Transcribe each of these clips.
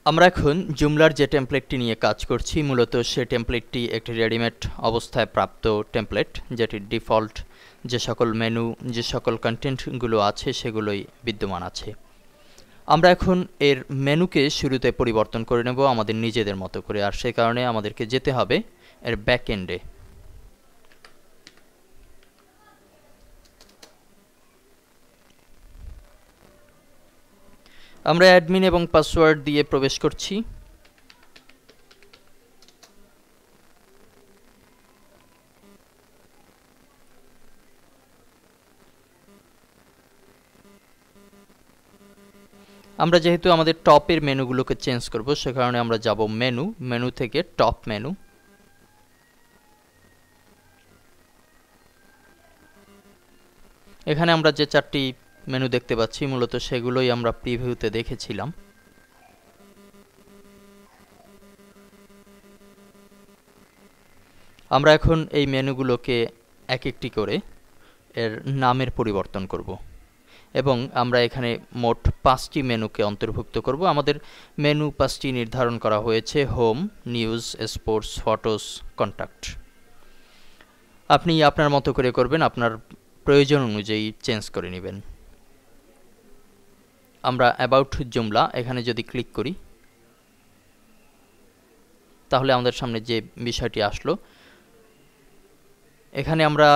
আমরা এখন জুমলার যে টেমপ্লেটটি নিয়ে কাজ করছি মূলত সে টেমপ্লেটটি একটি রেডিমেড অবস্থায় প্রাপ্ত টেমপ্লেট, যেটির ডিফল্ট যে সকল মেনু, যে সকল কন্টেন্টগুলো আছে সেগুলোই বিদ্যমান আছে। আমরা এখন এর মেনুকে শুরুতে পরিবর্তন করে নেব আমাদের নিজেদের মতো করে, আর সে কারণে আমাদেরকে যেতে হবে এর ব্যাক এন্ডে। আমরা অ্যাডমিন এবং পাসওয়ার্ড দিয়ে প্রবেশ করছি। আমরা যেহেতু আমাদের টপের মেনুগুলোকে চেঞ্জ করব সে কারণে আমরা যাব মেনু থেকে টপ মেনু। এখানে আমরা যে চারটি মেনু দেখতে পাচ্ছি মূলত সেগুলোই আমরা প্রিভিউতে দেখেছিলাম। আমরা এখন এই মেনুগুলোকে এক একটি করে এর নামের পরিবর্তন করব এবং আমরা এখানে মোট 5টি মেনুকে অন্তর্ভুক্ত করব। আমাদের মেনু 5টি নির্ধারণ করা হয়েছে: home, news, sports, photos, contact. আপনি আপনার মতো করে করবেন, আপনার প্রয়োজন অনুযায়ী চেঞ্জ করে নেবেন। আমরা অ্যাবাউট জুমলা এখানে যদি ক্লিক করি তাহলে আমাদের সামনে যে বিষয়টি আসলো, এখানে আমরা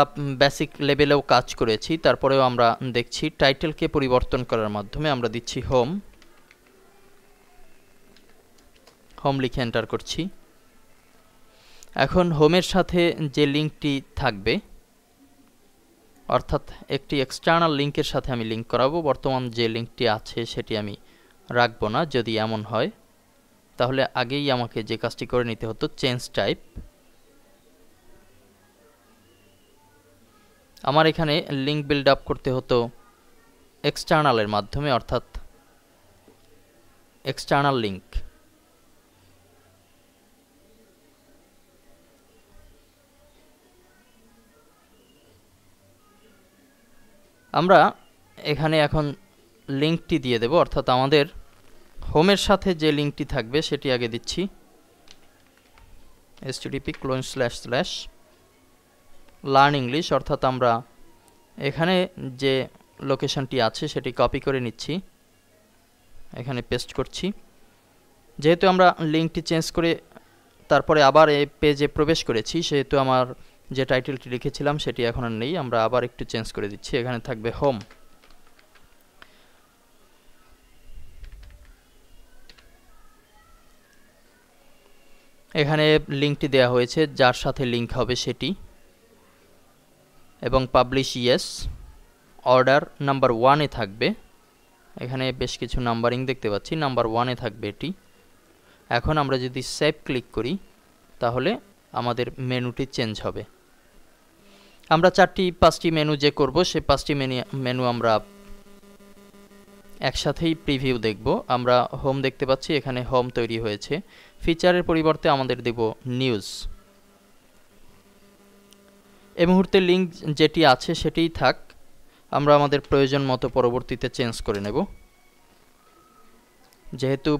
বেসিক লেভেলেও কাজ করেছি, তারপরেও আমরা দেখছি টাইটেলকে পরিবর্তন করার মাধ্যমে আমরা দিচ্ছি হোম লিখে এন্টার করছি। এখন হোমের সাথে যে লিঙ্কটি থাকবে, অর্থাৎ একটি এক্সটার্নাল লিঙ্কের সাথে আমি লিঙ্ক করাবো। বর্তমান যে লিঙ্কটি আছে সেটি আমি রাখবো না। যদি এমন হয় তাহলে আগেই আমাকে যে কাজটি করে নিতে হতো, চেঞ্জ টাইপ। আমার এখানে লিঙ্ক বিল্ড আপ করতে হতো এক্সটার্নালের মাধ্যমে, অর্থাৎ এক্সটার্নাল লিঙ্ক। আমরা এখানে এখন লিঙ্কটি দিয়ে দেব, অর্থাৎ আমাদের হোমের সাথে যে লিঙ্কটি থাকবে সেটি আগে দিচ্ছি, http://learn english। অর্থাৎ আমরা এখানে যে লোকেশনটি আছে সেটি কপি করে নিচ্ছি, এখানে পেস্ট করছি। যেহেতু আমরা লিঙ্কটি চেঞ্জ করে তারপরে আবার এই পেজে প্রবেশ করেছি, সেহেতু আমার যে টাইটেলটি লিখেছিলাম সেটি এখন আর নেই। আমরা আবার একটু চেঞ্জ করে দিচ্ছি, এখানে থাকবে হোম। এখানে লিঙ্কটি দেওয়া হয়েছে যার সাথে লিঙ্ক হবে সেটি, এবং পাবলিশ ইয়েস। অর্ডার নাম্বার 1-এ থাকবে, এখানে বেশ কিছু নাম্বারিং দেখতে পাচ্ছি, নাম্বার 1-এ থাকবে এটি। এখন আমরা যদি সেভ ক্লিক করি তাহলে আমাদের মেনুটি চেঞ্জ হবে। আমরা 5টি মেনু যে করব সেই 5টি মেনু আমরা একসাথেই প্রিভিউ দেখব। আমরা হোম দেখতে পাচ্ছি, এখানে হোম তৈরি হয়েছে। ফিচারের পরিবর্তে আমাদের দেব নিউজ। এই মুহূর্তে লিঙ্ক যেটি আছে সেটিই থাক, আমরা আমাদের প্রয়োজন মতো পরবর্তীতে চেঞ্জ করে নেব। যেহেতু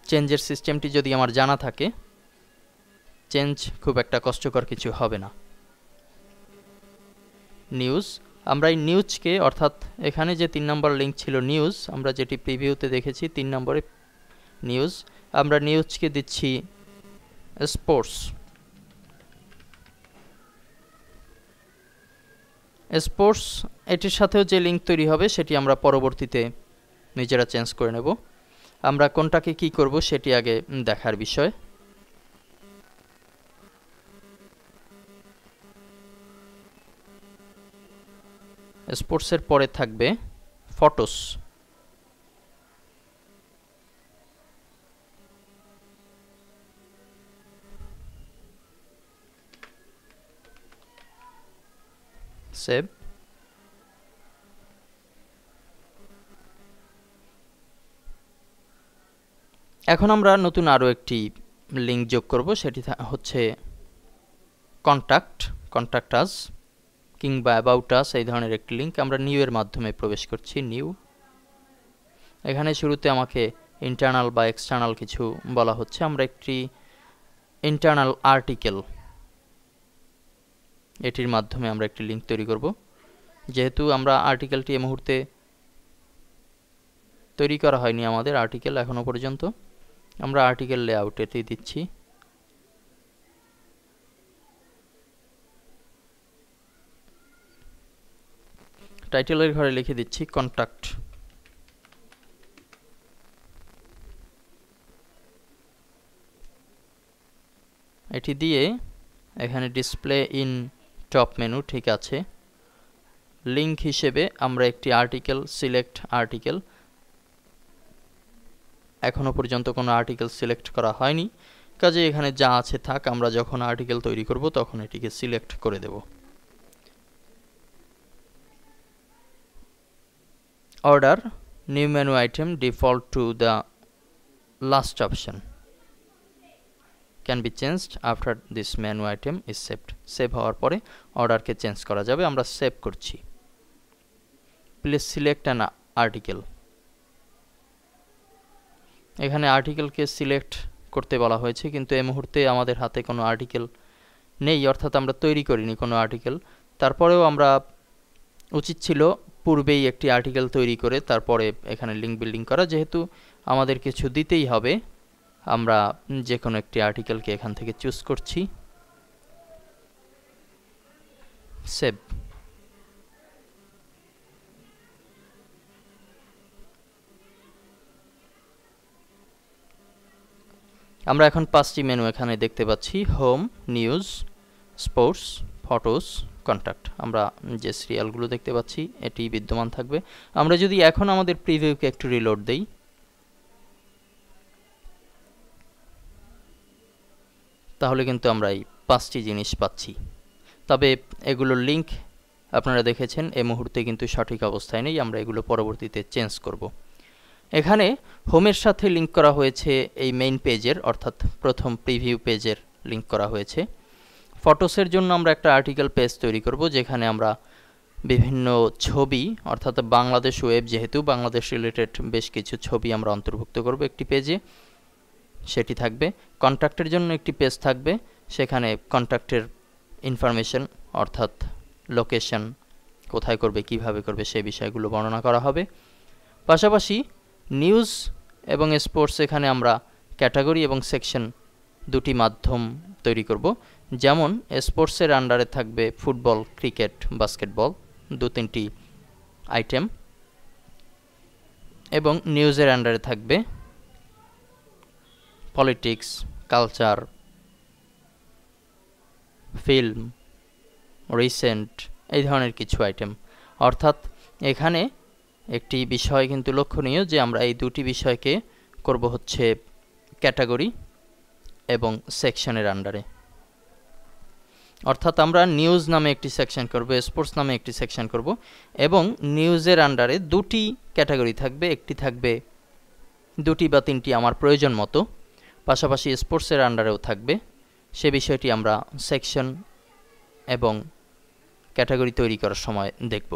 চেঞ্জের সিস্টেমটি যদি আমার জানা থাকে, চেঞ্জ খুব একটা কষ্টকর কিছু হবে না। নিউজ, আমরা এই নিউজকে, অর্থাৎ এখানে যে 3 নম্বর লিঙ্ক ছিল নিউজ, আমরা যেটি প্রিভিউতে দেখেছি 3 নম্বরে নিউজ, আমরা নিউজকে দিচ্ছি স্পোর্টস। স্পোর্টস এটির সাথেও যে লিঙ্ক তৈরি হবে সেটি আমরা পরবর্তীতে নিজেরা চেঞ্জ করে নেব। আমরা কোনটাকে কি করব সেটি আগে দেখার বিষয়। স্পোর্টসের পরে থাকবে ফটোস। সেভ। এখন আমরা নতুন আরও একটি লিঙ্ক যোগ করব, সেটি হচ্ছে কন্ট্যাক্ট আস কিংবা অ্যাবাউট আস, এই ধরনের একটি লিঙ্ক। আমরা নিউ এর মাধ্যমে প্রবেশ করছি। নিউ, এখানে শুরুতে আমাকে ইন্টারনাল বা এক্সটার্নাল কিছু বলা হচ্ছে। আমরা একটি ইন্টারনাল আর্টিকেল, এটির মাধ্যমে আমরা একটি লিঙ্ক তৈরি করব। যেহেতু আমরা আর্টিকেলটি এই মুহূর্তে তৈরি করা হয়নি আমাদের আর্টিকেল এখনো পর্যন্ত, আমরা আর্টিকেল লেআউট এটি দিচ্ছি। টাইটেলের ঘরে লিখে দিচ্ছি কন্টাক্ট। এটি দিয়ে এখানে ডিসপ্লে ইন টপ মেনু, ঠিক আছে। লিঙ্ক হিসেবে আমরা একটি আর্টিকেল, সিলেক্ট আর্টিকেল, এখনো পর্যন্ত কোনো আর্টিকেল সিলেক্ট করা হয়নি, কাজে এখানে যা আছে থাক, আমরা যখন আর্টিকেল তৈরি করব তখন এটিকে সিলেক্ট করে দেব। Order new menu item default to the last option can be changed after this menu item is saved. Save হওয়ার পরে অর্ডারকে চেঞ্জ করা যাবে। আমরা সেভ করছি। Please select an article. এখানে আর্টিকেলকে সিলেক্ট করতে বলা হয়েছে, কিন্তু এই মুহূর্তে আমাদের হাতে কোনো আর্টিকেল নেই, অর্থাৎ আমরা তৈরি করিনি কোনো আর্টিকেল। তারপরেও আমরা উচিত ছিল পূর্বেই একটি আর্টিকেল তৈরি করে তারপরে এখানে লিঙ্ক বিল্ডিং করা। যেহেতু আমাদের কিছু দিতেই হবে, আমরা যে কোনো একটি আর্টিকেলকে এখান থেকে চুজ করছি। সেভ। আমরা এখন 5টি মেনু এখানে দেখতে পাচ্ছি, home, news, sports, photos, contact. আমরা যে সিরিয়ালগুলো দেখতে পাচ্ছি এটি বিদ্যমান থাকবে। আমরা যদি এখন আমাদের প্রিভিউকে একটু রিলোড দেই, তাহলে কিন্তু আমরা এই 5টি জিনিস পাচ্ছি। তবে এগুলোর লিঙ্ক আপনারা দেখেছেন এই মুহূর্তে কিন্তু সঠিক অবস্থায় নেই, আমরা এগুলো পরবর্তীতে চেঞ্জ করব। এখানে হোমের সাথে লিঙ্ক করা হয়েছে এই মেইন পেজের, অর্থাৎ প্রথম প্রিভিউ পেজের লিঙ্ক করা হয়েছে। ফটোসের জন্য আমরা একটা আর্টিকেল পেজ তৈরি করব, যেখানে আমরা বিভিন্ন ছবি, অর্থাৎ বাংলাদেশ ওয়েব, যেহেতু বাংলাদেশ রিলেটেড বেশ কিছু ছবি আমরা অন্তর্ভুক্ত করব একটি পেজে, সেটি থাকবে। কন্ট্যাক্টের জন্য একটি পেজ থাকবে, সেখানে কন্ট্যাক্টের ইনফরমেশন, অর্থাৎ লোকেশন, কোথায় করবে, কিভাবে করবে, সেই বিষয়গুলো বর্ণনা করা হবে। পাশাপাশি নিউজ এবং স্পোর্টস, এখানে আমরা ক্যাটাগরি এবং সেকশন দুটি মাধ্যম তৈরি করব। যেমন স্পোর্টসের আন্ডারে থাকবে ফুটবল, ক্রিকেট, বাস্কেটবল, 2-3টি আইটেম, এবং নিউজের আন্ডারে থাকবে পলিটিক্স, কালচার, ফিল্ম, রিসেন্ট, এই ধরনের কিছু আইটেম। অর্থাৎ এখানে একটি বিষয় কিন্তু লক্ষণীয় যে আমরা এই দুটি বিষয়কে করব হচ্ছে ক্যাটাগরি এবং সেকশনের আন্ডারে। অর্থাৎ আমরা নিউজ নামে একটি সেকশন করব, স্পোর্টস নামে একটি সেকশন করব, এবং নিউজের আন্ডারে দুটি ক্যাটাগরি থাকবে, একটি থাকবে 2টি বা 3টি আমার প্রয়োজন মতো, পাশাপাশি স্পোর্টসের আন্ডারেও থাকবে। সে বিষয়টি আমরা সেকশন এবং ক্যাটাগরি তৈরি করার সময় দেখব।